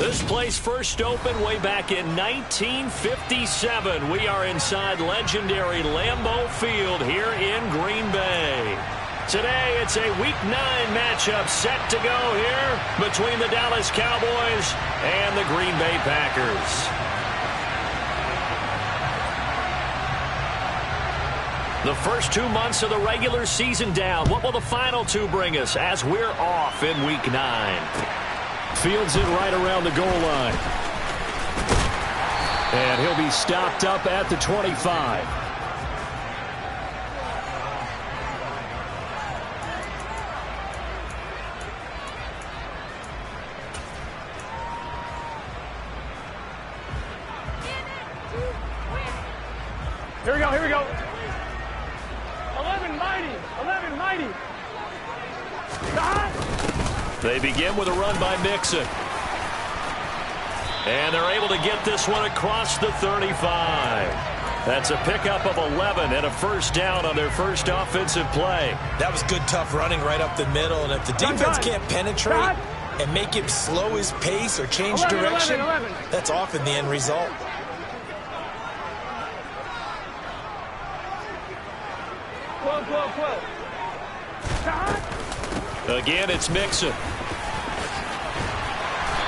This place first opened way back in 1957. We are inside legendary Lambeau Field here in Green Bay. Today, it's a Week 9 matchup set to go here between the Dallas Cowboys and the Green Bay Packers. The first 2 months of the regular season down. What will the final two bring us as we're off in Week 9? Fields it right around the goal line. And he'll be stopped up at the 25. Here we go, here we go. 11 mighty, 11 mighty. They begin with a run by Mixon. And they're able to get this one across the 35. That's a pickup of 11 and a first down on their first offensive play. That was good, tough running right up the middle. And if the defense can't penetrate and make him slow his pace or change direction, that's often the end result. Again, it's Mixon.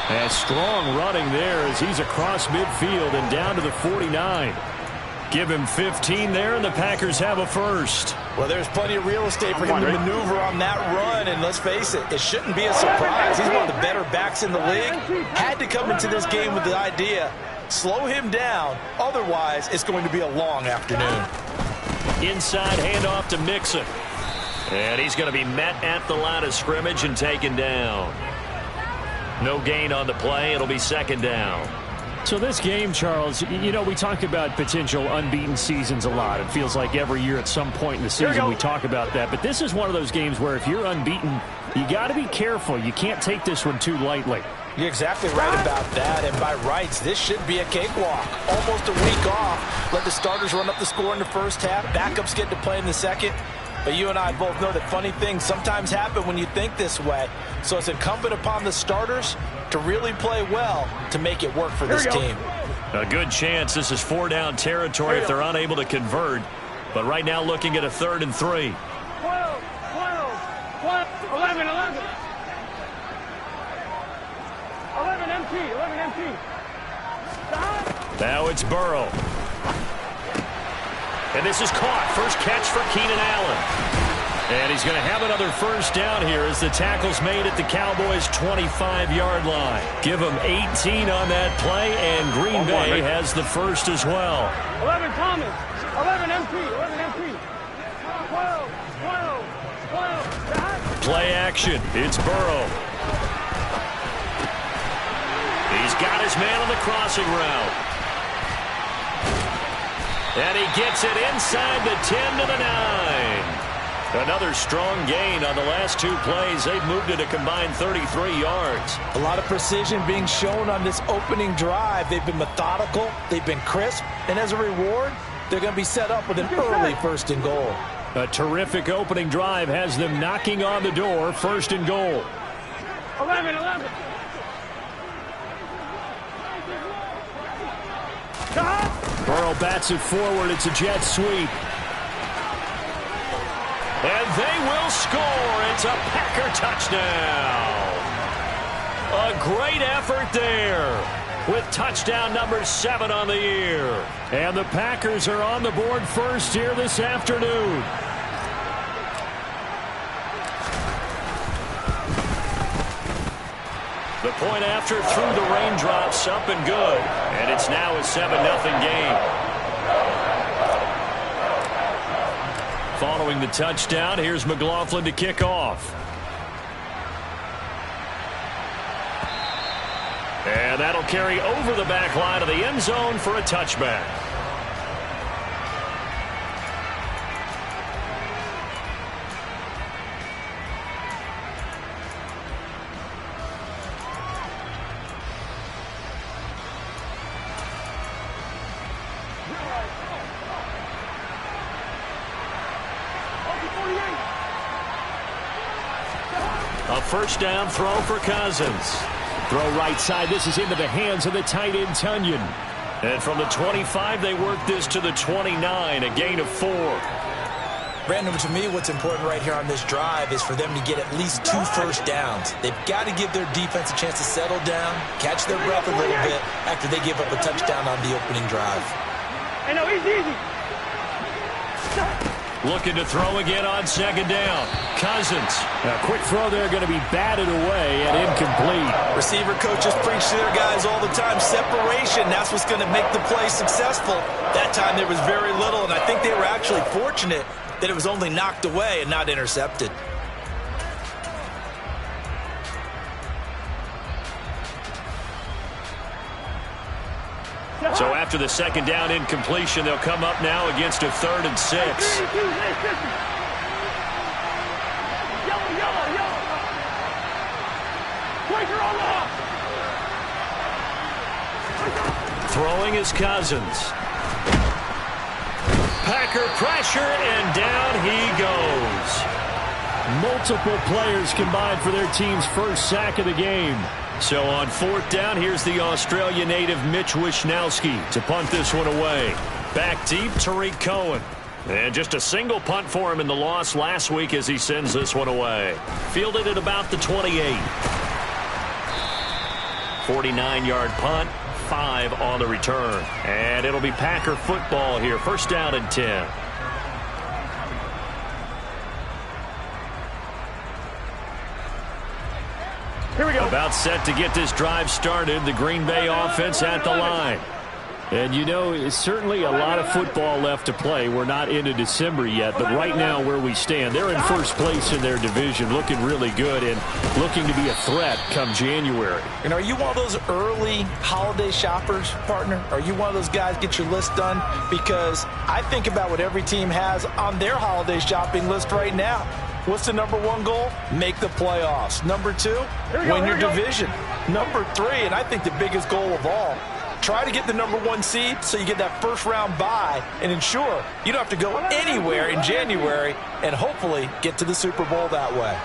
And strong running there as he's across midfield and down to the 49. Give him 15 there, and the Packers have a first. Well, there's plenty of real estate for him to maneuver on that run, and let's face it, it shouldn't be a surprise. He's one of the better backs in the league. Had to come into this game with the idea, slow him down, otherwise it's going to be a long afternoon. Inside handoff to Mixon. And he's going to be met at the line of scrimmage and taken down. No gain on the play. It'll be second down. So this game, Charles, you know, we talk about potential unbeaten seasons a lot. It feels like every year at some point in the season we talk about that. But this is one of those games where if you're unbeaten, you got to be careful. You can't take this one too lightly. You're exactly right about that. And by rights, this should be a cakewalk. Almost a week off. Let the starters run up the score in the first half. Backups get to play in the second. But you and I both know that funny things sometimes happen when you think this way. So it's incumbent upon the starters to really play well to make it work for this team. A good chance this is 4-down territory if they're unable to convert. But right now looking at a 3rd and 3. 12, 11, 11. 11 MT, 11 MT. Now it's Burrow. And this is caught. First catch for Keenan Allen. And he's going to have another first down here as the tackle's made at the Cowboys' 25-yard line. Give them 18 on that play, and Green Bay has the first as well. 11 Thomas, 11 MT, 11 MT. 12, 12, 12. Play action. It's Burrow. He's got his man on the crossing route. And he gets it inside the 10 to the 9. Another strong gain on the last two plays. They've moved it a combined 33 yards. A lot of precision being shown on this opening drive. They've been methodical. They've been crisp. And as a reward, they're going to be set up with an early 1st and goal. A terrific opening drive has them knocking on the door. 1st and goal. 11, 11. Burrow bats it forward. It's a jet sweep. And they will score. It's a Packer touchdown. A great effort there with touchdown number 7 on the year. And the Packers are on the board first here this afternoon. The point after through the raindrops, up and good. And it's now a 7-0 game. Following the touchdown, here's McLaughlin to kick off. And that'll carry over the back line of the end zone for a touchback. A first down throw for Cousins. Throw right side. This is into the hands of the tight end, Tonyan. And from the 25, they work this to the 29, a gain of 4. Brandon, to me, what's important right here on this drive is for them to get at least 2 first downs. They've got to give their defense a chance to settle down, catch their breath a little bit after they give up a touchdown on the opening drive. Hey, no, easy. Looking to throw again on second down. Cousins. A quick throw there, going to be batted away and incomplete. Receiver coaches preach to their guys all the time. Separation, that's what's going to make the play successful. That time there was very little, and I think they were actually fortunate that it was only knocked away and not intercepted. So after the second down incompletion, they'll come up now against a 3rd and 6. Throwing is Cousins. Packer pressure, and down he goes. Multiple players combined for their team's first sack of the game. So on 4th down, here's the Australia native Mitch Wishnowsky to punt this one away. Back deep, Tariq Cohen. And just a single punt for him in the loss last week as he sends this one away. Fielded at about the 28. 49-yard punt, 5 on the return. And it'll be Packer football here. First down and 10. Here we go. About set to get this drive started. The Green Bay offense at the line. And, you know, it's certainly a lot of football left to play. We're not into December yet, but right now where we stand, they're in first place in their division, looking really good and looking to be a threat come January. And are you one of those early holiday shoppers, partner? Are you one of those guys get your list done? Because I think about what every team has on their holiday shopping list right now. What's the number 1 goal? Make the playoffs. Number 2, win your division. Number 3, and I think the biggest goal of all, try to get the number 1 seed so you get that first round bye and ensure you don't have to go anywhere in January and hopefully get to the Super Bowl that way.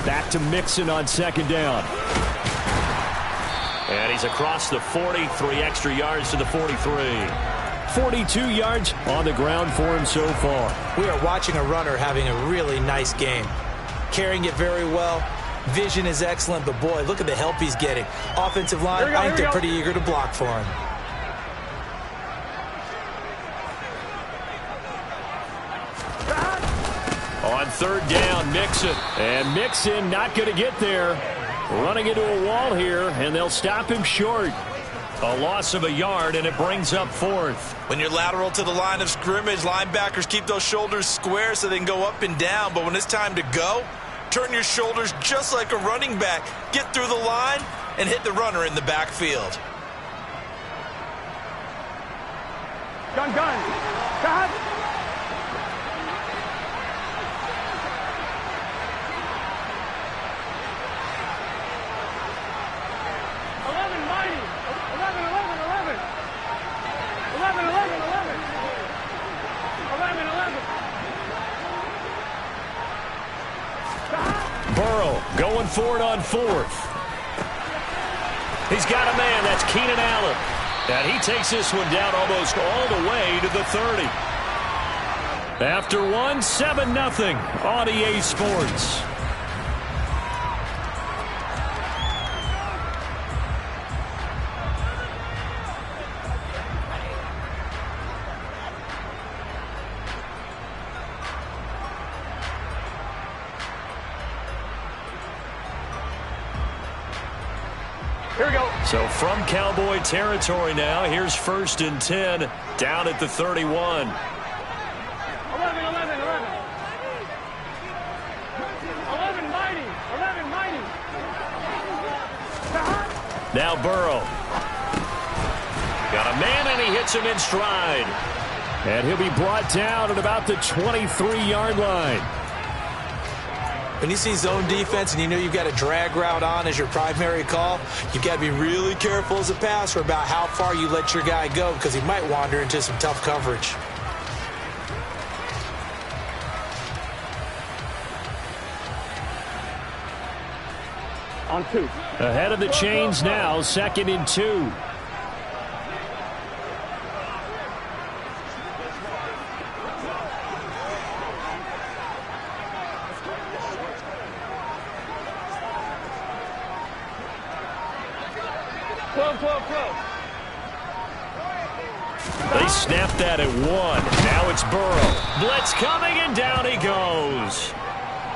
Back to Mixon on second down. And he's across the 40, 3 extra yards to the 43. 42 yards on the ground for him so far. We are watching a runner having a really nice game. Carrying it very well. Vision is excellent, but boy, look at the help he's getting. Offensive line, I think they're pretty eager to block for him. On 3rd down, Mixon. And Mixon not going to get there. Running into a wall here, and they'll stop him short. A loss of a yard, and it brings up 4th. When you're lateral to the line of scrimmage, linebackers keep those shoulders square so they can go up and down. But when it's time to go, turn your shoulders just like a running back. Get through the line and hit the runner in the backfield. Gun. God. 11, mighty. 11. 11. Burrow going for it on 4th. He's got a man. That's Keenan Allen. And he takes this one down almost all the way to the 30. After 7-0 on EA Sports. Here we go. So from Cowboy territory now, here's 1st and 10 down at the 31. 11. Mighty. Now Burrow. Got a man, and he hits him in stride. And he'll be brought down at about the 23-yard line. When you see zone defense and you know you've got a drag route on as your primary call, you've got to be really careful as a passer about how far you let your guy go because he might wander into some tough coverage. On 2. Ahead of the chains now, 2nd and 2. They snapped that at 1. Now it's Burrow. Blitz coming, and down he goes.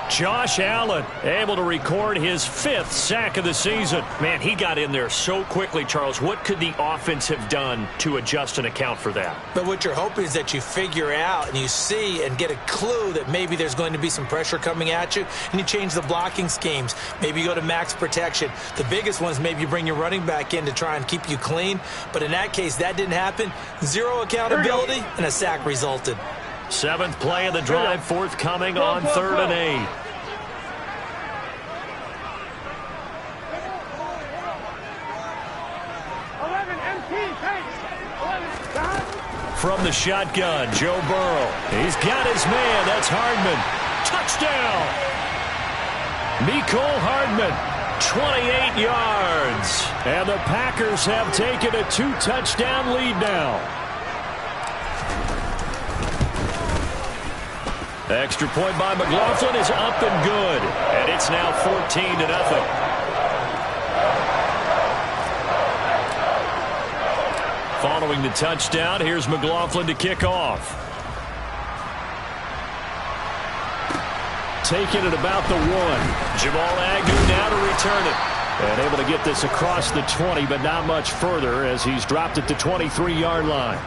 Josh Allen able to record his 5th sack of the season. Man, he got in there so quickly, Charles. What could the offense have done to adjust and account for that? But what you're hoping is that you figure out and you see and get a clue that maybe there's going to be some pressure coming at you, and you change the blocking schemes. Maybe you go to max protection. The biggest one is maybe you bring your running back in to try and keep you clean. But in that case, that didn't happen. 0 accountability, and a sack resulted. 7th play of the drive, forthcoming on 3rd and 8. From the shotgun, Joe Burrow. He's got his man. That's Hardman. Touchdown! Mecole Hardman, 28 yards. And the Packers have taken a 2-touchdown lead now. Extra point by McLaughlin is up and good. And it's now 14-0. Following the touchdown, here's McLaughlin to kick off. Taking it about the 1. Jamal Agnew now to return it. And able to get this across the 20, but not much further as he's dropped at the 23-yard line.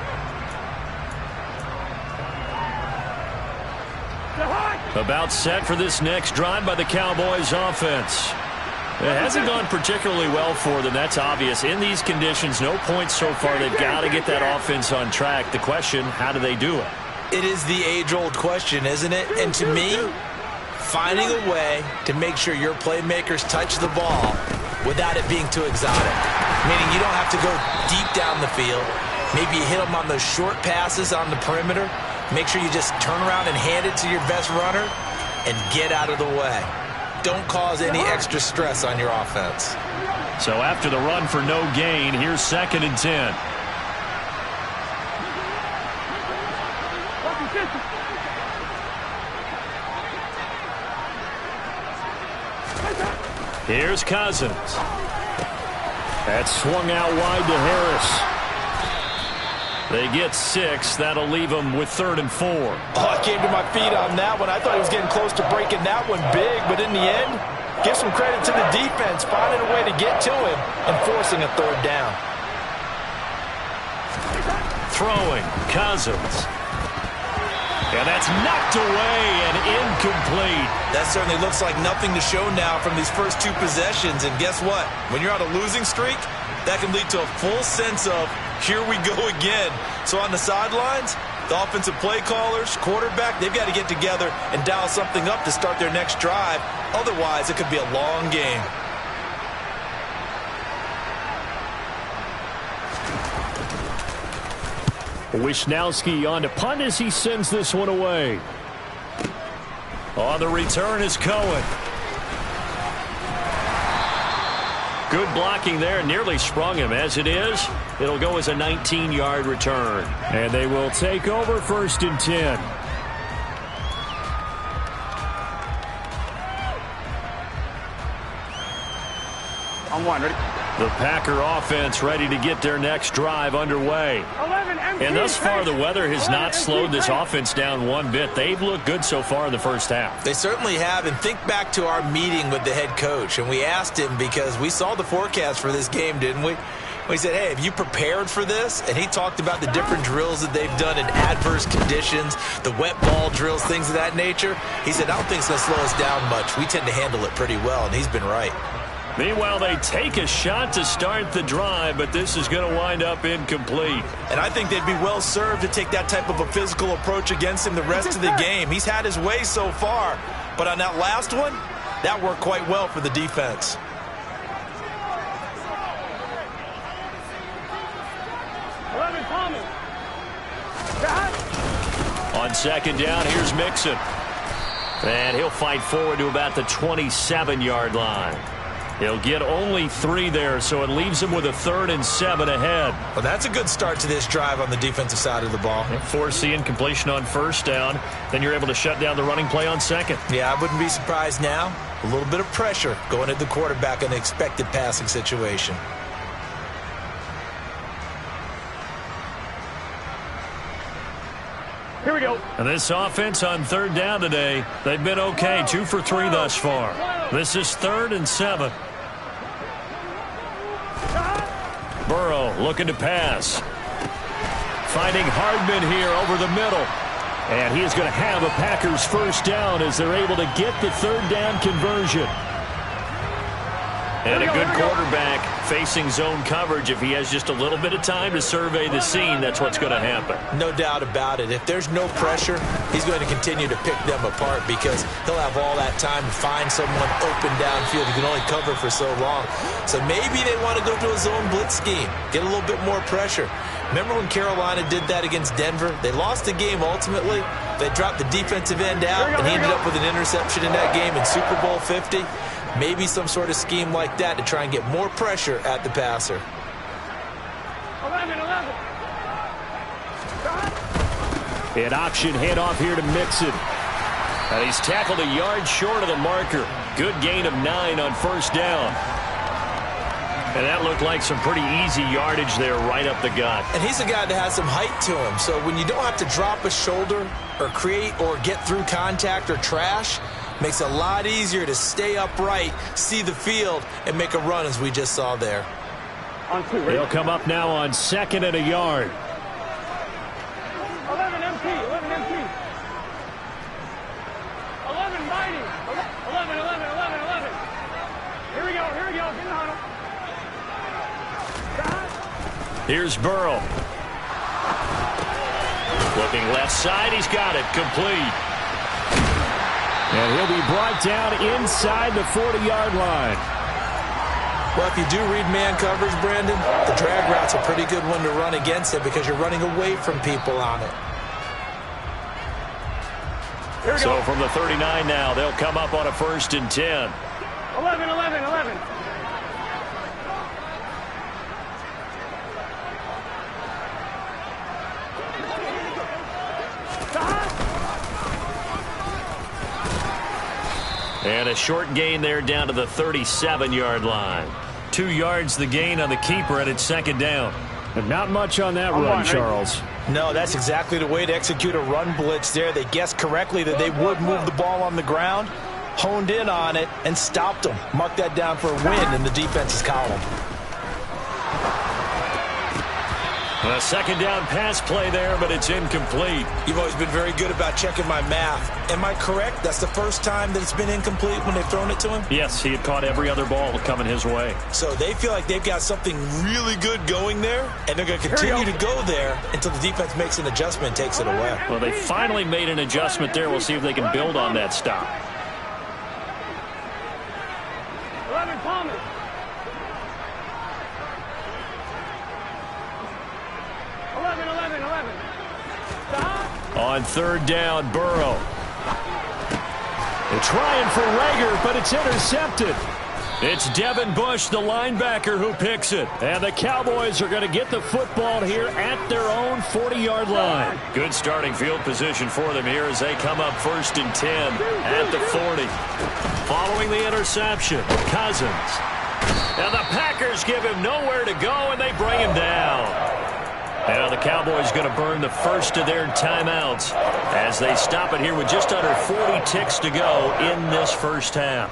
About set for this next drive by the Cowboys offense. It hasn't gone particularly well for them. That's obvious. In these conditions, no points so far. They've got to get that offense on track. The question, how do they do it? It is the age-old question, isn't it? And to me, finding a way to make sure your playmakers touch the ball without it being too exotic. Meaning you don't have to go deep down the field. Maybe you hit them on those short passes on the perimeter. Make sure you just turn around and hand it to your best runner and get out of the way. Don't cause any extra stress on your offense. So after the run for no gain, here's 2nd and 10. Here's Cousins. That's swung out wide to Harris. They get 6. That'll leave them with 3rd and 4. Oh, I came to my feet on that one. I thought he was getting close to breaking that one big, but in the end, give some credit to the defense, finding a way to get to him and forcing a 3rd down. Throwing, Cousins. And that's knocked away and incomplete. That certainly looks like nothing to show now from these first 2 possessions. And guess what? When you're on a losing streak, that can lead to a full sense of, here we go again. So on the sidelines, the offensive play callers, quarterback, they've got to get together and dial something up to start their next drive. Otherwise, it could be a long game. Wisnowski on to punt as he sends this one away. On the return is Cohen. Good blocking there, nearly sprung him. As it is, it'll go as a 19-yard return. And they will take over 1st and 10. On 1, ready? The Packer offense ready to get their next drive underway. 11 empty. And thus far, the weather has not slowed this offense down one bit. They've looked good so far in the first half. They certainly have. And think back to our meeting with the head coach. And we asked him, because we saw the forecast for this game, didn't we? We said, hey, have you prepared for this? And he talked about the different drills that they've done in adverse conditions, the wet ball drills, things of that nature. He said, I don't think it's going to slow us down much. We tend to handle it pretty well, and he's been right. Meanwhile, they take a shot to start the drive, but this is going to wind up incomplete. And I think they'd be well served to take that type of a physical approach against him the rest of the game. He's had his way so far, but on that last one, that worked quite well for the defense. On 2nd down, here's Mixon. And he'll fight forward to about the 27-yard line. He'll get only 3 there, so it leaves him with a 3rd and 7 ahead. Well, that's a good start to this drive on the defensive side of the ball. Force the incompletion on 1st down. Then you're able to shut down the running play on 2nd. Yeah, I wouldn't be surprised now. A little bit of pressure going at the quarterback in an expected passing situation. Here we go. And this offense on 3rd down today, they've been okay. 2 for 3 thus far. This is 3rd and 7. Burrow looking to pass. Finding Hardman here over the middle. And he is going to have a Packers 1st down as they're able to get the 3rd down conversion. And a good quarterback facing zone coverage. If he has just a little bit of time to survey the scene, that's what's going to happen. No doubt about it. If there's no pressure, he's going to continue to pick them apart because he'll have all that time to find someone open downfield. He can only cover for so long. So maybe they want to go to a zone blitz scheme, get a little bit more pressure. Remember when Carolina did that against Denver? They lost the game ultimately. They dropped the defensive end out, and he ended up with an interception in that game in Super Bowl 50. Maybe some sort of scheme like that to try and get more pressure at the passer. 11. An option handoff here to Mixon. And he's tackled a yard short of the marker. Good gain of 9 on 1st down. And that looked like some pretty easy yardage there right up the gut. And he's a guy that has some height to him. So when you don't have to drop a shoulder or create or get through contact or trash, makes it a lot easier to stay upright, see the field, and make a run as we just saw there. On 2. They'll come up now on 2nd and a yard. 11 empty. 11 empty. 11 mighty. 11. Here we go. Get in the huddle. Here's Burrow. Looking left side. He's got it. Complete. And he'll be brought down inside the 40-yard line. Well, if you do read man coverage, Brandon, the drag route's a pretty good one to run against it because you're running away from people on it. So from the 39 now, they'll come up on a 1st and 10. 11. And a short gain there down to the 37-yard line. 2 yards the gain on the keeper, and it's 2nd down. And not much on that run, Charles. No, that's exactly the way to execute a run blitz there. They guessed correctly that they would move the ball on the ground, honed in on it, and stopped them. Mark that down for a win in the defense's column. A 2nd down pass play there, but it's incomplete. You've always been very good about checking my math. Am I correct? That's the first time that it's been incomplete when they've thrown it to him? Yes, he had caught every other ball coming his way. So they feel like they've got something really good going there, and they're going to continue to go there until the defense makes an adjustment and takes it away. Well, they finally made an adjustment there. We'll see if they can build on that stop. 11 Thomas. On 3rd down, Burrow. They're trying for Rager, but it's intercepted. It's Devin Bush, the linebacker, who picks it. And the Cowboys are going to get the football here at their own 40-yard line. Good starting field position for them here as they come up 1st and 10 at the 40. Following the interception, Cousins. And the Packers give him nowhere to go, and they bring him down. Now the Cowboys going to burn the first of their timeouts as they stop it here with just under 40 ticks to go in this 1st half.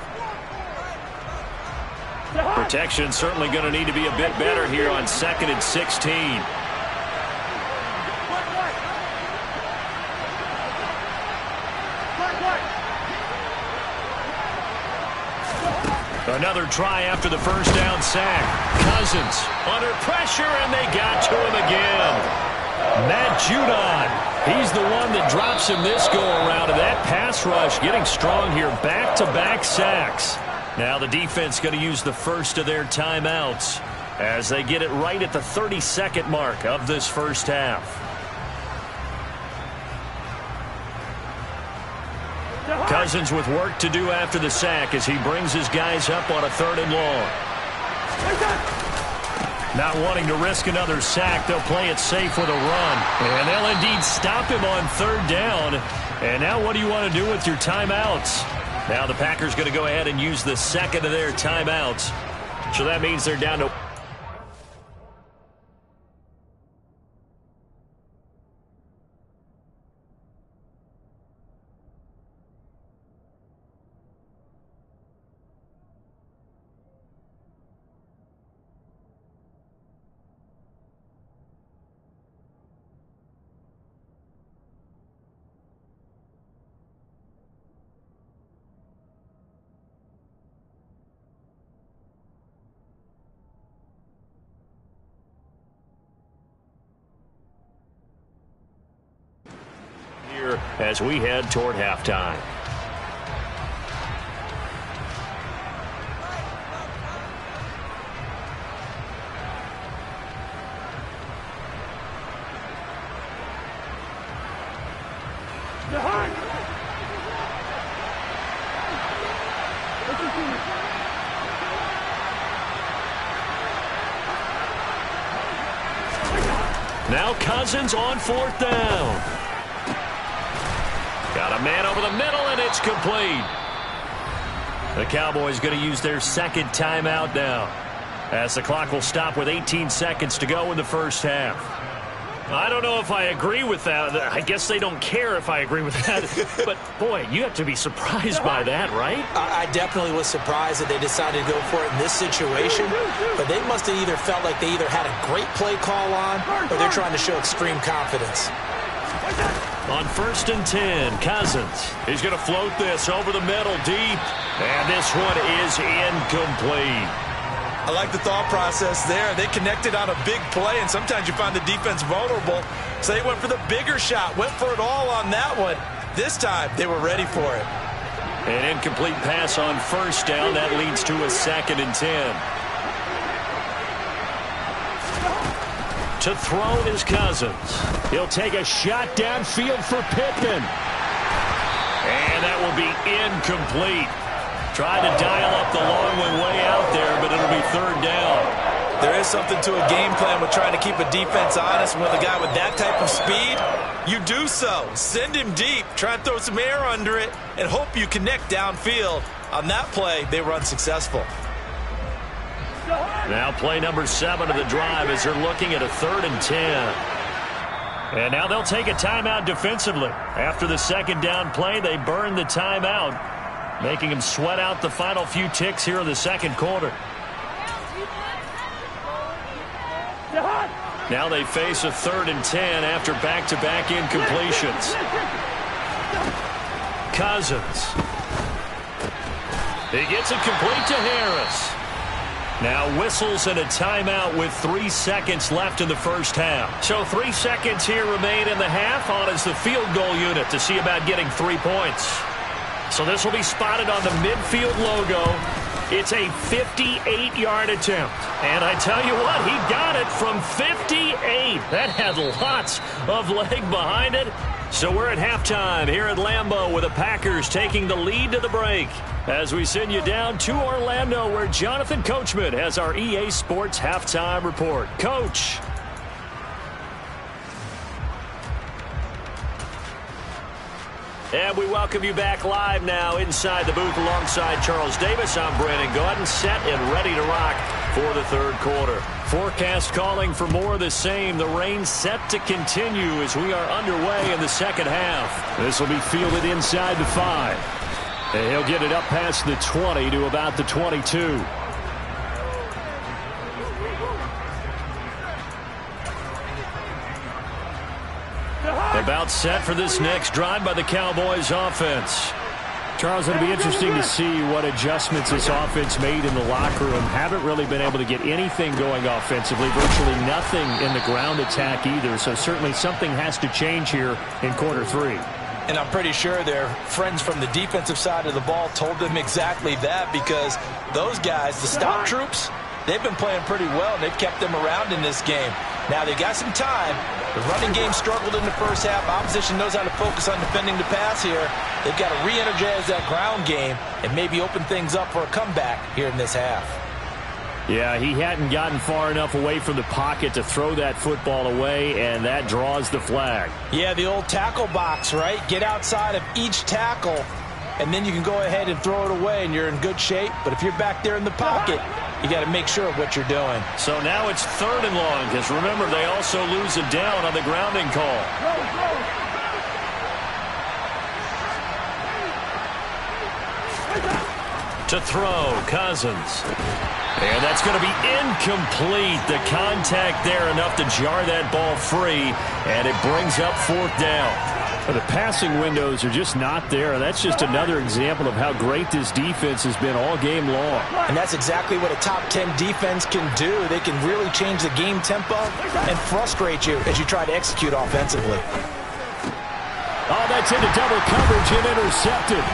Protection certainly going to need to be a bit better here on 2nd and 16. Another try after the 1st down sack. Cousins under pressure, and they got to him again. Matt Judon, he's the one that drops him this go-around. And that pass rush getting strong here. Back-to-back sacks. Now the defense going to use the first of their timeouts as they get it right at the 32nd mark of this 1st half. Cousins with work to do after the sack as he brings his guys up on a 3rd and long. Not wanting to risk another sack, they'll play it safe with a run. And they'll indeed stop him on 3rd down. And now what do you want to do with your timeouts? Now the Packers going to go ahead and use the second of their timeouts. So that means they're down to... as we head toward halftime. Now Cousins on 4th down. Got a man over the middle, and it's complete. The Cowboys going to use their second timeout now, as the clock will stop with 18 seconds to go in the first half. I don't know if I agree with that. I guess they don't care if I agree with that. But, boy, you have to be surprised by that, right? I definitely was surprised that they decided to go for it in this situation. But they must have either felt like they either had a great play call on or they're trying to show extreme confidence. On 1st and 10, Cousins. He's going to float this over the middle deep. And this one is incomplete. I like the thought process there. They connected on a big play, and sometimes you find the defense vulnerable. So they went for the bigger shot, went for it all on that one. This time, they were ready for it. An incomplete pass on 1st down. That leads to a 2nd and 10. To throw is Cousins. He'll take a shot downfield for Pittman. And that will be incomplete. Tried to dial up the long one way out there, but it'll be 3rd down. There is something to a game plan with trying to keep a defense honest. With a guy with that type of speed, you do so. Send him deep, try and throw some air under it, and hope you connect downfield. On that play, they were unsuccessful. Now play number 7 of the drive as they're looking at a 3rd and 10. And now they'll take a timeout defensively. After the 2nd down play, they burn the timeout, making them sweat out the final few ticks here in the 2nd quarter. Now they face a 3rd and 10 after back-to-back incompletions. Cousins. He gets it complete to Harris. Now whistles and a timeout with 3 seconds left in the first half. So 3 seconds here remain in the half. On is the field goal unit to see about getting 3 points. So this will be spotted on the midfield logo. It's a 58-yard attempt. And I tell you what, he got it from 58. That had lots of leg behind it. So we're at halftime here at Lambeau with the Packers taking the lead to the break. As we send you down to Orlando where Jonathan Coachman has our EA Sports halftime report. Coach. And we welcome you back live now inside the booth alongside Charles Davis. I'm Brandon Gaudin, set and ready to rock for the 3rd quarter. Forecast calling for more of the same. The rain set to continue as we are underway in the 2nd half. This will be fielded inside the 5. And he'll get it up past the 20 to about the 22. About set for this next drive by the Cowboys offense. Charles, it'll be interesting to see what adjustments this offense made in the locker room. Haven't really been able to get anything going offensively. Virtually nothing in the ground attack either. So certainly something has to change here in quarter 3. And I'm pretty sure their friends from the defensive side of the ball told them exactly that, because those guys, the stop troops, they've been playing pretty well, and they've kept them around in this game. Now, they got some time, The running game struggled in the first half. Opposition knows how to focus on defending the pass here. They've got to re-energize that ground game and maybe open things up for a comeback here in this half. Yeah, he hadn't gotten far enough away from the pocket to throw that football away, and that draws the flag. Yeah, the old tackle box, right? Get outside of each tackle, and then you can go ahead and throw it away, and you're in good shape. But if you're back there in the pocket, you got to make sure of what you're doing. So now it's 3rd and long, because remember, they also lose a down on the grounding call. To throw, Cousins. And that's going to be incomplete. The contact there enough to jar that ball free, and it brings up 4th down. The passing windows are just not there. That's just another example of how great this defense has been all game long. And that's exactly what a top 10 defense can do. They can really change the game tempo and frustrate you as you try to execute offensively. Oh, that's into double coverage and intercepted.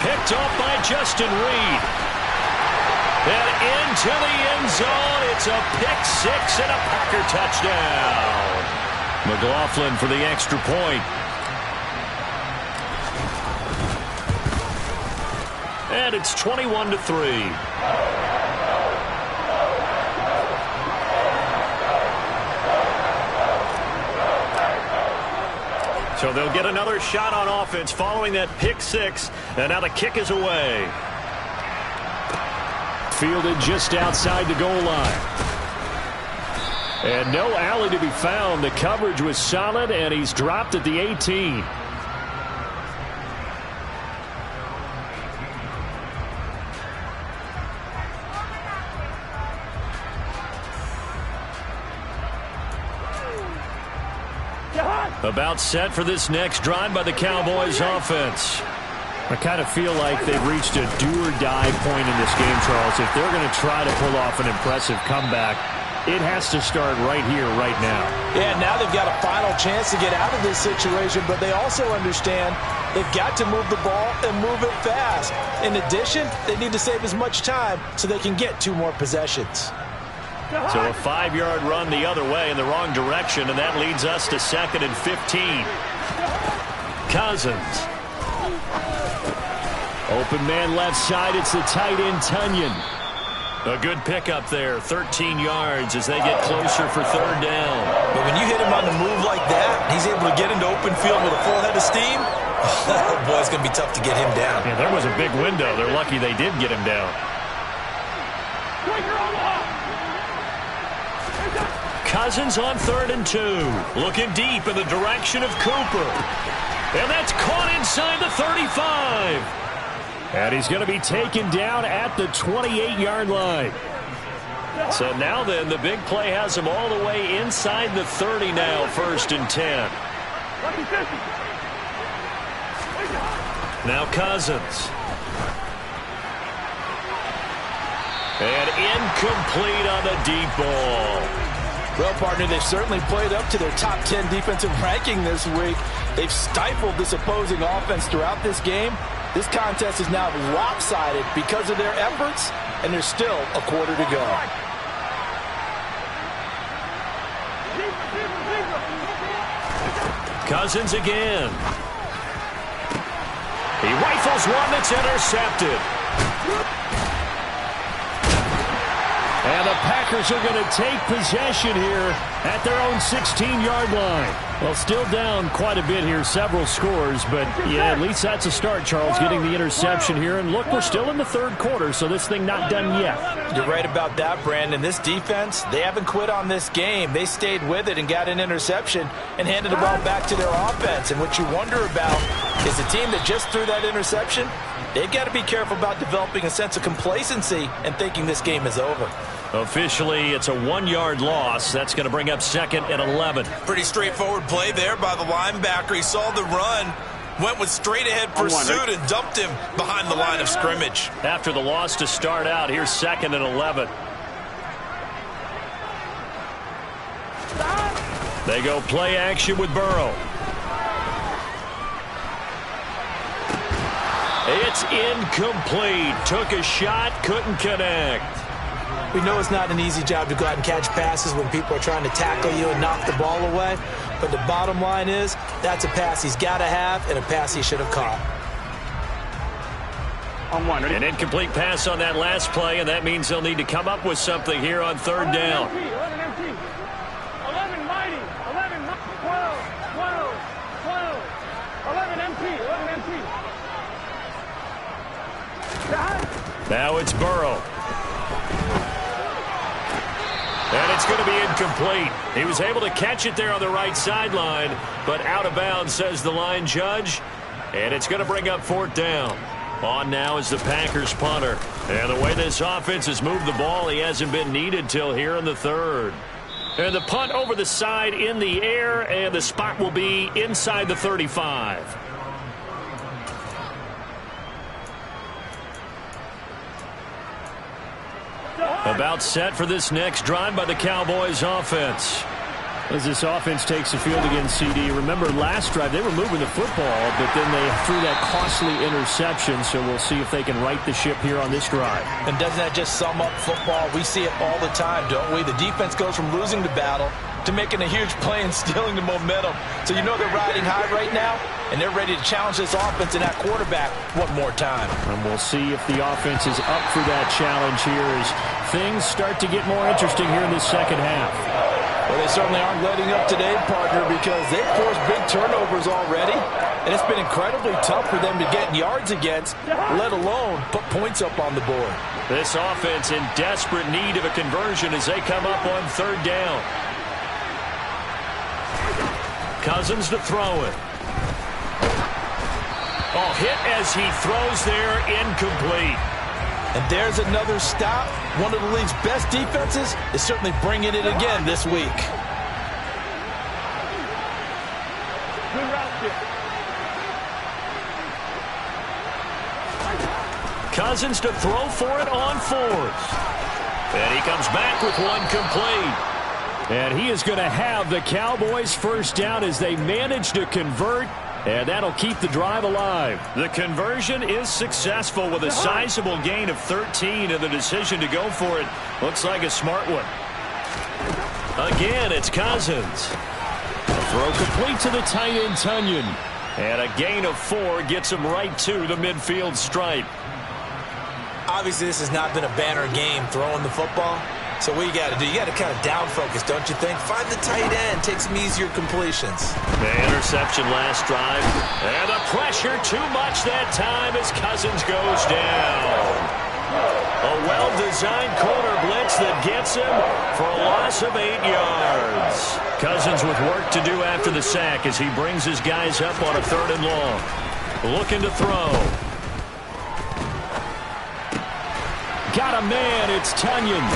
Picked off by Justin Reed. And into the end zone. It's a pick 6 and a Packer touchdown. McLaughlin for the extra point. And it's 21-3. So they'll get another shot on offense following that pick 6. And now the kick is away. Fielded just outside the goal line. And no alley to be found. The coverage was solid, and he's dropped at the 18. About set for this next drive by the Cowboys offense. I kind of feel like they've reached a do-or-die point in this game, Charles. If they're going to try to pull off an impressive comeback, it has to start right here, right now. Yeah, now they've got a final chance to get out of this situation, but they also understand they've got to move the ball and move it fast. In addition, they need to save as much time so they can get 2 more possessions. So a 5-yard run the other way in the wrong direction, and that leads us to 2nd and 15. Cousins. Open man left side. It's the tight end, Tunyon. A good pickup there, 13 yards as they get closer for 3rd down. But when you hit him on the move like that, he's able to get into open field with a full head of steam. Oh, boy, it's going to be tough to get him down. Yeah, there was a big window. They're lucky they did get him down. Cousins on 3rd and 2. Looking deep in the direction of Cooper. And that's caught inside the 35. And he's going to be taken down at the 28-yard line. So now then, the big play has him all the way inside the 30 now, 1st and 10. Now Cousins. And incomplete on the deep ball. Well, partner, they've certainly played up to their top 10 defensive ranking this week. They've stifled this opposing offense throughout this game. This contest is now lopsided because of their efforts, and there's still a quarter to go. Cousins again. He rifles one that's intercepted. And the Packers are going to take possession here at their own 16-yard line. Well, still down quite a bit here, several scores, but yeah, at least that's a start, Charles, getting the interception here. And look, we're still in the 3rd quarter, so this thing not done yet. You're right about that, Brandon. This defense, they haven't quit on this game. They stayed with it and got an interception and handed the ball back to their offense. And what you wonder about is the team that just threw that interception, they've got to be careful about developing a sense of complacency and thinking this game is over. Officially, it's a 1-yard loss. That's going to bring up 2nd and 11. Pretty straightforward play there by the linebacker. He saw the run, went with straight-ahead pursuit, and dumped him behind the line of scrimmage. After the loss to start out, here's 2nd and 11. They go play action with Burrow. It's incomplete. Took a shot, couldn't connect. We know it's not an easy job to go out and catch passes when people are trying to tackle you and knock the ball away. But the bottom line is, that's a pass he's got to have and a pass he should have caught. An incomplete pass on that last play, and that means they'll need to come up with something here on third down. 11 empty. 11 mighty. 11 12. 12. 12. 11 empty. 11 empty. Now it's Burrow. And it's going to be incomplete. He was able to catch it there on the right sideline, but out of bounds, says the line judge. And it's going to bring up fourth down. On now is the Packers punter. And the way this offense has moved the ball, he hasn't been needed till here in the third. And the punt over the side in the air, and the spot will be inside the 35. About set for this next drive by the Cowboys offense. As this offense takes the field against CD, remember last drive they were moving the football, but then they threw that costly interception, so we'll see if they can right the ship here on this drive. And doesn't that just sum up football? We see it all the time, don't we? The defense goes from losing the battle to making a huge play and stealing the momentum. So you know they're riding high right now, and they're ready to challenge this offense and that quarterback one more time. And we'll see if the offense is up for that challenge here as things start to get more interesting here in this second half. Well, they certainly aren't letting up today, partner, because they've forced big turnovers already, and it's been incredibly tough for them to get yards against, let alone put points up on the board. This offense in desperate need of a conversion as they come up on third down. Cousins to throw it. Oh, hit as he throws there, incomplete. And there's another stop. One of the league's best defenses is certainly bringing it again this week. Good route kick. Cousins to throw for it on fourth. And he comes back with one complete. And he is going to have the Cowboys first down as they manage to convert. And that'll keep the drive alive. The conversion is successful with a sizable gain of 13, and the decision to go for it looks like a smart one. Again, it's Cousins. A throw complete to the tight end, Tunyon. And a gain of 4 gets him right to the midfield stripe. Obviously, this has not been a banner game throwing the football. So what you got to do, you got to kind of down focus, don't you think? Find the tight end, take some easier completions. The interception last drive. And the pressure too much that time as Cousins goes down. A well-designed corner blitz that gets him for a loss of 8 yards. Cousins with work to do after the sack as he brings his guys up on a third and long. Looking to throw. Got a man, it's Tunyon.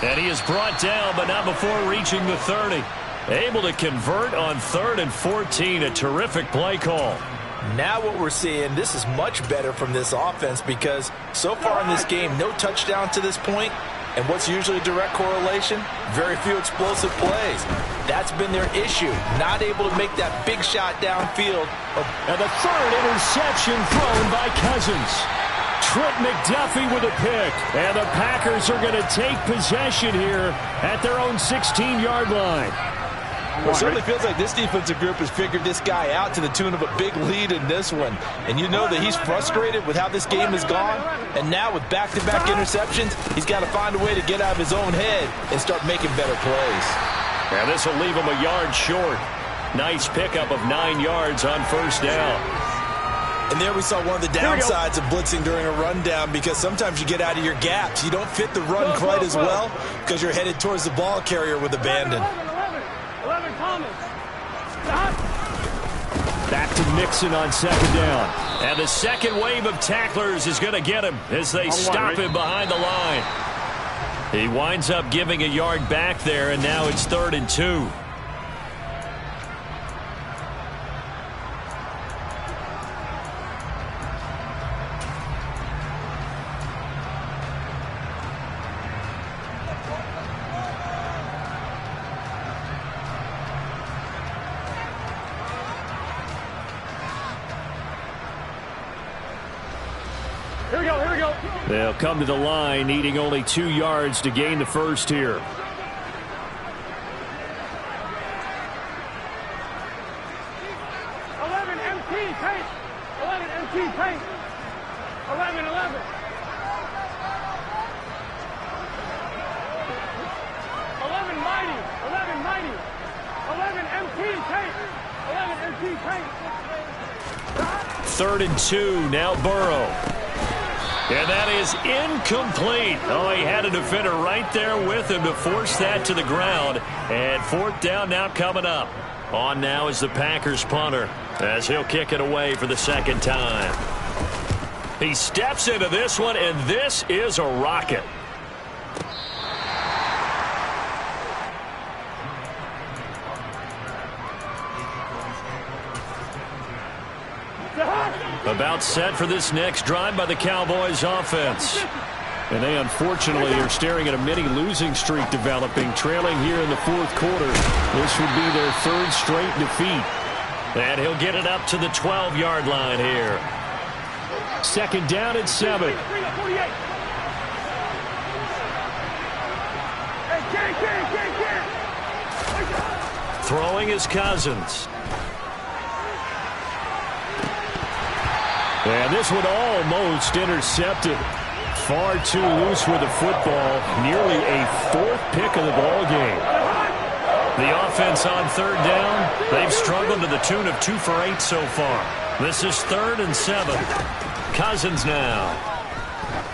And he is brought down, but not before reaching the 30. Able to convert on 3rd and 14. A terrific play call. Now what we're seeing, this is much better from this offense because so far in this game, no touchdown to this point. And what's usually a direct correlation? Very few explosive plays. That's been their issue. Not able to make that big shot downfield. And the 3rd interception thrown by Cousins. Trent McDuffie with a pick. And the Packers are going to take possession here at their own 16-yard line. Well, it certainly feels like this defensive group has figured this guy out to the tune of a big lead in this one. And you know that he's frustrated with how this game has gone. And now with back-to-back interceptions, he's got to find a way to get out of his own head and start making better plays. And this will leave him a yard short. Nice pickup of 9 yards on first down. And there we saw one of the downsides of blitzing during a rundown because sometimes you get out of your gaps. You don't fit the run quite as well because you're headed towards the ball carrier with abandon. 11 Thomas. Stop. Back to Mixon on second down. And the second wave of tacklers is going to get him as they stop him behind the line. He winds up giving a yard back there, and now it's 3rd and 2. Here we go, here we go. They'll come to the line, needing only 2 yards to gain the first here. paint. 11 MT paint. 11. 11 mighty. 11 mighty. 11 MT paint. 11 MT paint. 3rd and 2. Now Burrow. And that is incomplete. Oh, he had a defender right there with him to force that to the ground. And 4th down now coming up. On now is the Packers punter as he'll kick it away for the 2nd time. He steps into this one, and this is a rocket. About set for this next drive by the Cowboys offense. And they unfortunately are staring at a mini losing streak developing, trailing here in the 4th quarter. This would be their 3rd straight defeat. And he'll get it up to the 12-yard line here. 2nd down and 7. Throwing is Cousins. And this one almost intercepted. Far too loose with the football. Nearly a 4th pick of the ball game. The offense on 3rd down, they've struggled to the tune of 2 for 8 so far. This is 3rd and 7. Cousins now.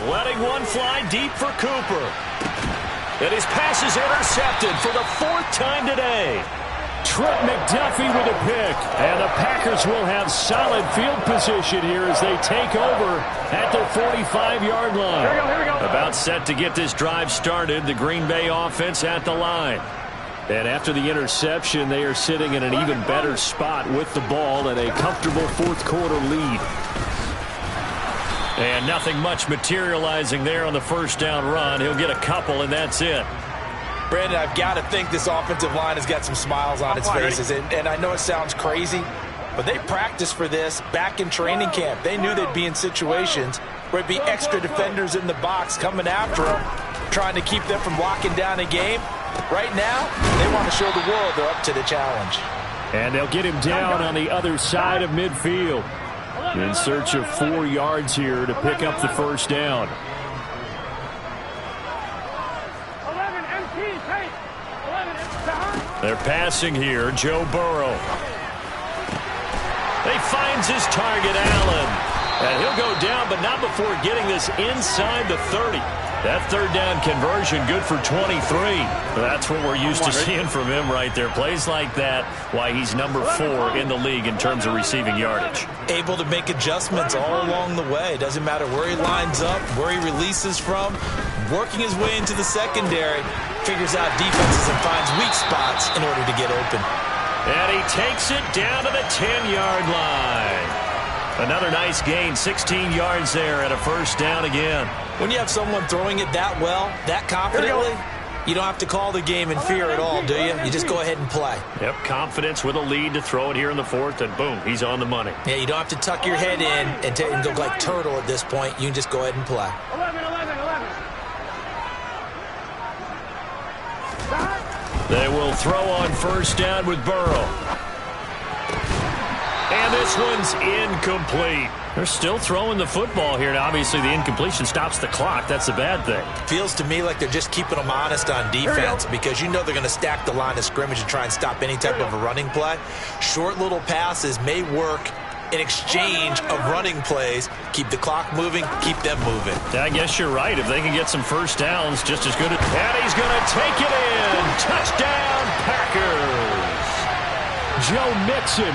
Letting one fly deep for Cooper. And his pass is intercepted for the 4th time today. Trent McDuffie with a pick. And the Packers will have solid field position here as they take over at their 45-yard line. Here we go. About set to get this drive started. The Green Bay offense at the line. And after the interception, they are sitting in an even better spot with the ball and a comfortable 4th quarter lead. And nothing much materializing there on the 1st down run. He'll get a couple, and that's it. Brandon, I've got to think this offensive line has got some smiles on its faces. And I know it sounds crazy, but they practiced for this back in training camp. They knew they'd be in situations where it'd be extra defenders in the box coming after them, trying to keep them from locking down a game. Right now, they want to show the world they're up to the challenge. And they'll get him down on the other side of midfield. In search of 4 yards here to pick up the 1st down. 11 MT paint. 11 They're passing here. Joe Burrow. He finds his target, Allen. And he'll go down, but not before getting this inside the 30. That 3rd down conversion good for 23. That's what we're used to seeing from him right there. Plays like that, why he's number 4 in the league in terms of receiving yardage. Able to make adjustments all along the way. Doesn't matter where he lines up, where he releases from. Working his way into the secondary. Figures out defenses and finds weak spots in order to get open. And he takes it down to the 10-yard line. Another nice gain, 16 yards there at a 1st down again. When you have someone throwing it that well, that confidently, you don't have to call the game in fear at all, do you? You just go ahead and play. Yep, confidence with a lead to throw it here in the 4th, and boom, he's on the money. Yeah, you don't have to tuck your head in and go like turtle at this point. You can just go ahead and play. 11. They will throw on 1st down with Burrow. And this one's incomplete. They're still throwing the football here. Now, obviously, the incompletion stops the clock. That's the bad thing. Feels to me like they're just keeping them honest on defense because you know they're going to stack the line of scrimmage and try and stop any type of a running play. Short little passes may work in exchange of running plays. Keep the clock moving, keep them moving. I guess you're right. If they can get some 1st downs, just as good. And he's going to take it in. Touchdown, Packers. Joe Mixon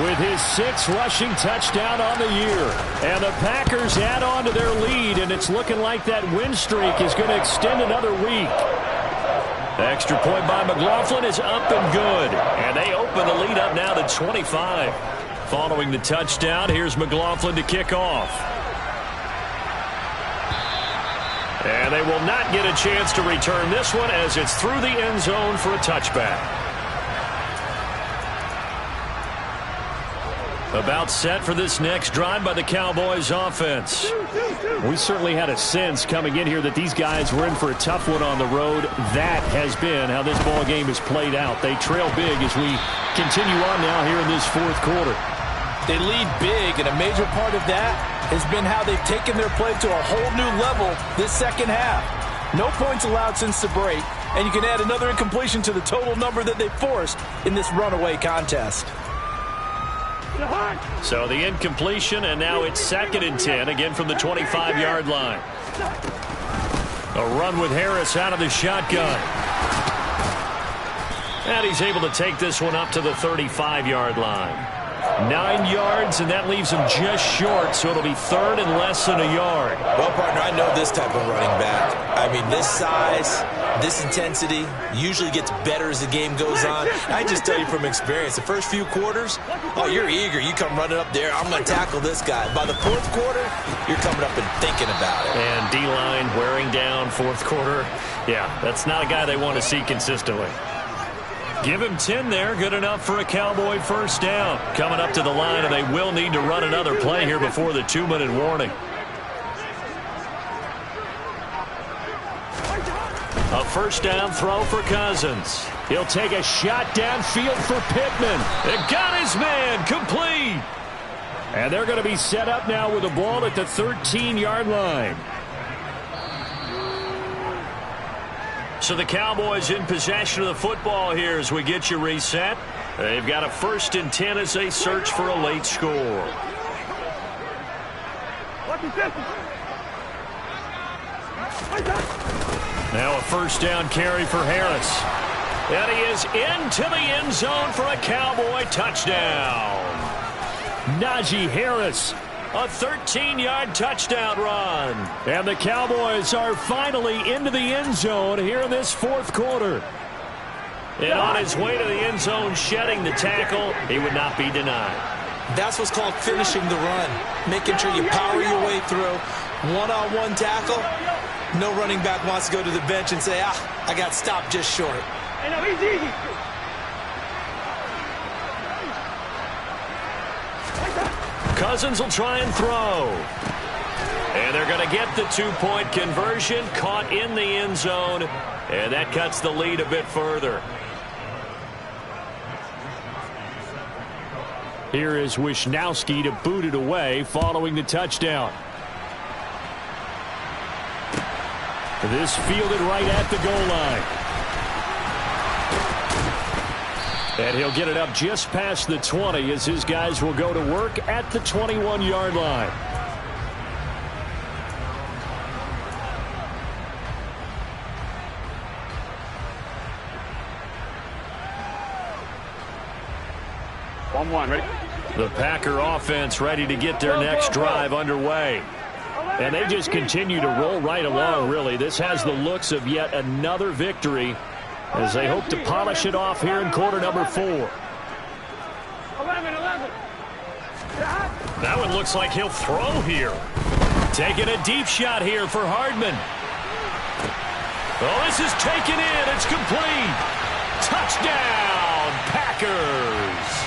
with his 6th rushing touchdown on the year. And the Packers add on to their lead, and it's looking like that win streak is going to extend another week. Extra point by McLaughlin is up and good. And they open the lead up now to 25. Following the touchdown, here's McLaughlin to kick off. And they will not get a chance to return this one as it's through the end zone for a touchback. About set for this next drive by the Cowboys offense. We certainly had a sense coming in here that these guys were in for a tough one on the road. That has been how this ball game has played out. They trail big as we continue on now here in this 4th quarter. They lead big, and a major part of that has been how they've taken their play to a whole new level this second half. No points allowed since the break, and you can add another incompletion to the total number that they forced in this runaway contest. So the incompletion, and now it's 2nd and 10, again from the 25-yard line. A run with Harris out of the shotgun. And he's able to take this one up to the 35-yard line. 9 yards, and that leaves him just short, so it'll be 3rd and less than a yard. Well, partner, I know this type of running back. I mean, this size, this intensity usually gets better as the game goes on. I just tell you from experience, the first few quarters, oh, you're eager. You come running up there, I'm going to tackle this guy. By the 4th quarter, you're coming up and thinking about it. And D-line wearing down 4th quarter. Yeah, that's not a guy they want to see consistently. Give him 10 there. Good enough for a Cowboy first down. Coming up to the line, and they will need to run another play here before the 2-minute warning. A first down throw for Cousins. He'll take a shot downfield for Pittman. It got his man complete. And they're going to be set up now with the ball at the 13-yard line. So the Cowboys in possession of the football here as we get you reset. They've got a 1st and 10 as they search for a late score. Now a first down carry for Harris. And he is into the end zone for a Cowboy touchdown. Najee Harris. A 13-yard touchdown run. And the Cowboys are finally into the end zone here in this 4th quarter. And on his way to the end zone, shedding the tackle, he would not be denied. That's what's called finishing the run. Making sure you power your way through. One-on-one tackle. No running back wants to go to the bench and say, I got stopped just short. Hey, no, he's easy. Cousins will try and throw. And they're going to get the 2-point conversion, caught in the end zone, and that cuts the lead a bit further. Here is Wisnowski to boot it away following the touchdown. This fielded right at the goal line. And he'll get it up just past the 20 as his guys will go to work at the 21-yard line. Ready? The Packer offense ready to get their next drive underway. And they just continue to roll right along, really. This has the looks of yet another victory as they hope to polish it off here in quarter number 4. 11. That one looks like he'll throw here. Taking a deep shot here for Hardman. Oh, this is taken in. It's complete. Touchdown, Packers.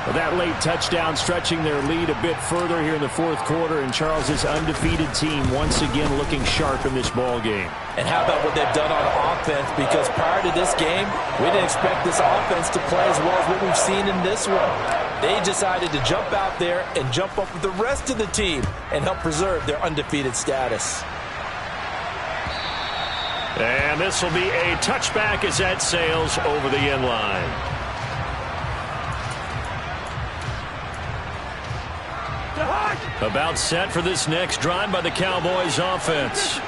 Well, that late touchdown stretching their lead a bit further here in the 4th quarter, and Charles' undefeated team once again looking sharp in this ball game. And how about what they've done on offense? Because prior to this game, we didn't expect this offense to play as well as what we've seen in this one. They decided to jump out there and jump up with the rest of the team and help preserve their undefeated status. And this will be a touchback as that sails over the end line. About set for this next drive by the Cowboys offense.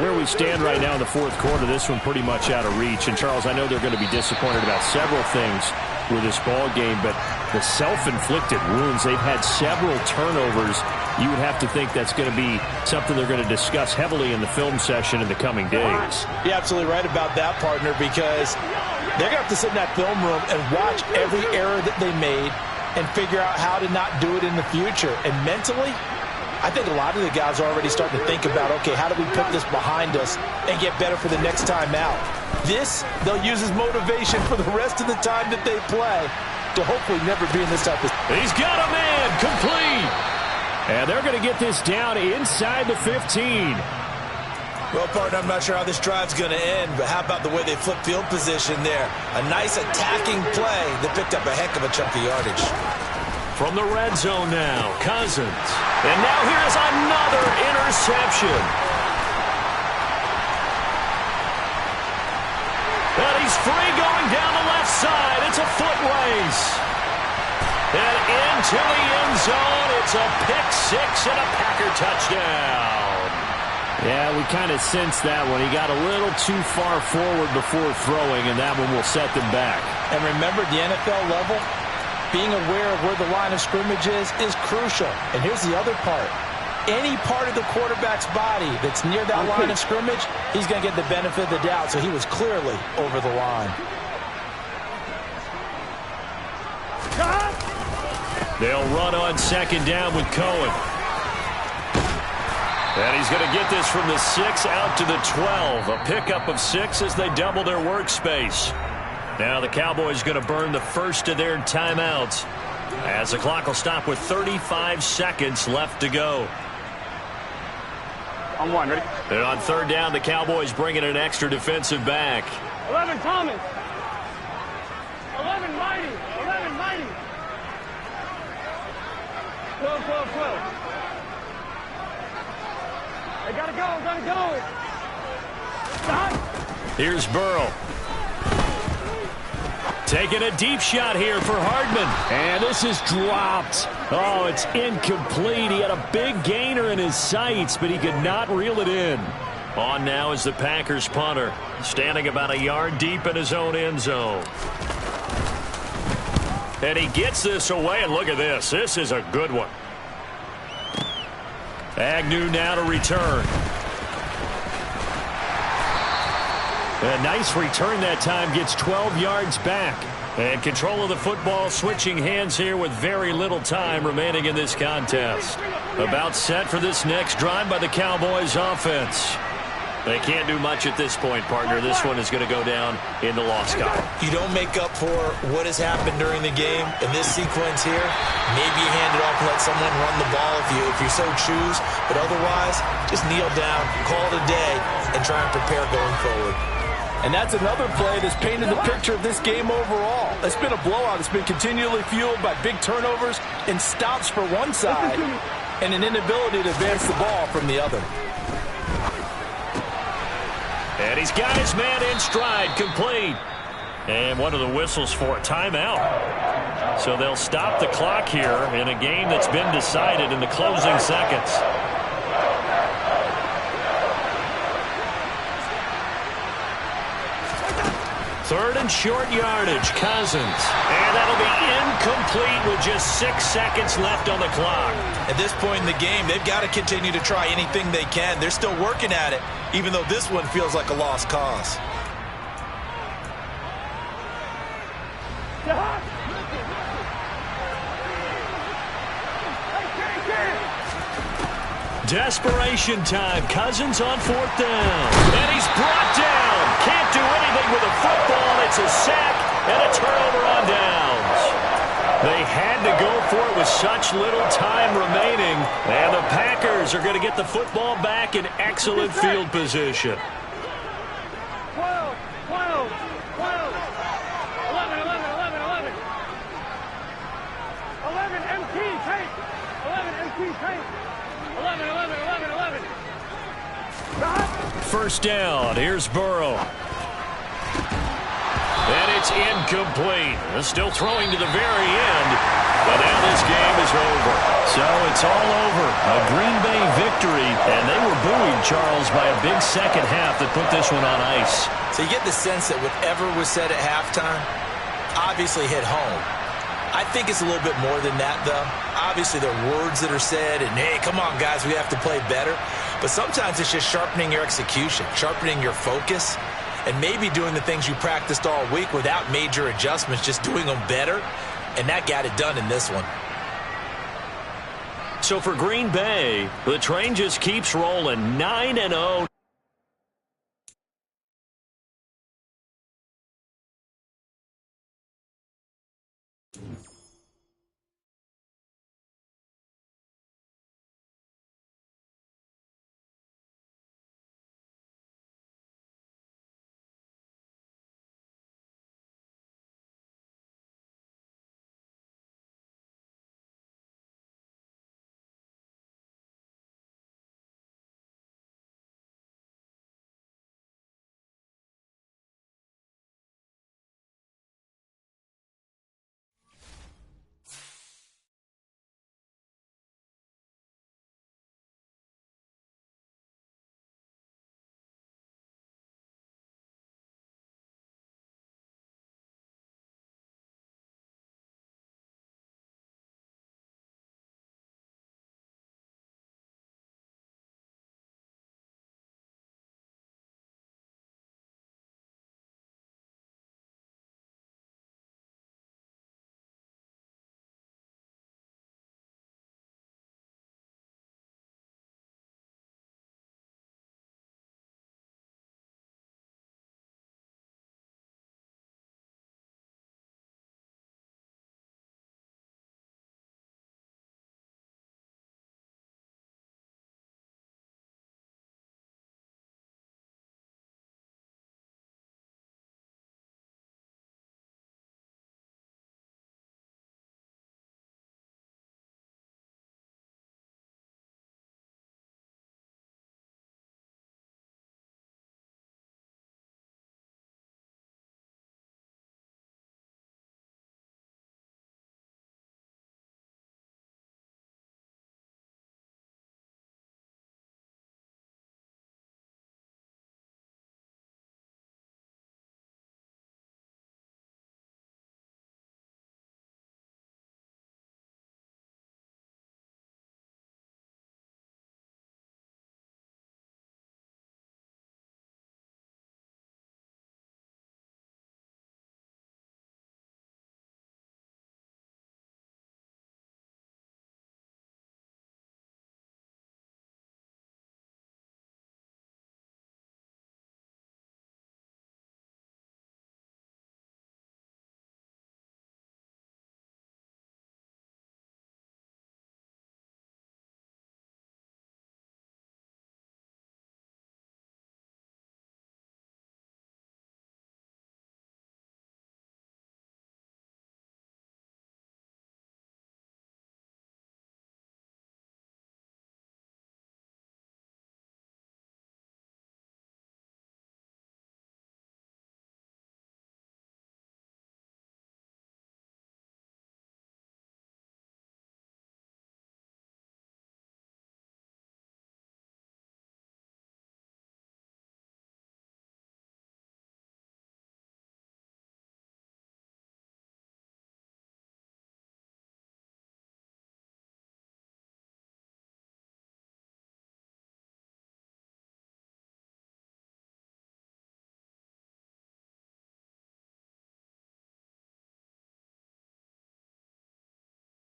Where we stand right now in the 4th quarter, this one pretty much out of reach. And, Charles, I know they're going to be disappointed about several things with this ball game, but the self-inflicted wounds, they've had several turnovers. You would have to think that's going to be something they're going to discuss heavily in the film session in the coming days. You're absolutely right about that, partner, because they're going to have to sit in that film room and watch every error that they made and figure out how to not do it in the future. And mentally, I think a lot of the guys are already starting to think about, okay, how do we put this behind us and get better for the next time out? This, they'll use as motivation for the rest of the time that they play to hopefully never be in this type of... He's got a man complete. And they're going to get this down inside the 15. Well, partner, I'm not sure how this drive's going to end, but how about the way they flip field position there? A nice attacking play that picked up a heck of a chunk of yardage. From the red zone now, Cousins. And now here's another interception. And he's free going down the left side. It's a foot race. And into the end zone, it's a pick six and a Packer touchdown. Yeah, we kind of sensed that one. He got a little too far forward before throwing, and that one will set them back. And remember, the NFL level, being aware of where the line of scrimmage is crucial. And here's the other part. Any part of the quarterback's body that's near that line of scrimmage, he's going to get the benefit of the doubt. So he was clearly over the line. They'll run on second down with Cohen. And he's going to get this from the 6 out to the 12. A pickup of 6 as they double their workspace. Now the Cowboys going to burn the first of their timeouts as the clock will stop with 35 seconds left to go. On one, ready? And on third down, the Cowboys bring in an extra defensive back. 11 Thomas. 11 Mighty. 11 Mighty. 12, 12, 12. They gotta go. Stop. Here's Burrow. Taking a deep shot here for Hardman. And this is dropped. Oh, it's incomplete. He had a big gainer in his sights, but he could not reel it in. On now is the Packers punter, standing about a yard deep in his own end zone. And he gets this away, and look at this. This is a good one. Agnew now to return. A nice return that time, gets 12 yards back. And control of the football switching hands here with very little time remaining in this contest. About set for this next drive by the Cowboys offense. They can't do much at this point, partner. This one is going to go down in the loss column. You don't make up for what has happened during the game. In this sequence here, maybe you hand it off and let someone run the ball if you so choose. But otherwise, just kneel down, call it a day, and try and prepare going forward. And that's another play that's painted the picture of this game overall. It's been a blowout. It's been continually fueled by big turnovers and stops for one side and an inability to advance the ball from the other. And he's got his man in stride, complete. And one of the whistles for a timeout. So they'll stop the clock here in a game that's been decided in the closing seconds. Third and short yardage, Cousins. And that'll be incomplete with just 6 seconds left on the clock. At this point in the game, they've got to continue to try anything they can. They're still working at it, even though this one feels like a lost cause. Desperation time. Cousins on fourth down. And he's brought down. Can't do anything with a football. It's a sack and a turnover on downs. They had to go for it with such little time remaining. And the Packers are going to get the football back in excellent field position. 12, 12, 12. 11, 11, 11, 11. 11 MT tape. 11 MT tape. 11, 11, 11, 11. First down. Here's Burrow. And it's incomplete. They're still throwing to the very end. But now this game is over. So it's all over. A Green Bay victory. And they were buoyed, Charles, by a big second half that put this one on ice. So you get the sense that whatever was said at halftime obviously hit home. I think it's a little bit more than that, though. Obviously, there are words that are said, and, hey, come on, guys, we have to play better. But sometimes it's just sharpening your execution, sharpening your focus, and maybe doing the things you practiced all week without major adjustments, just doing them better, and that got it done in this one. So for Green Bay, the train just keeps rolling 9-0.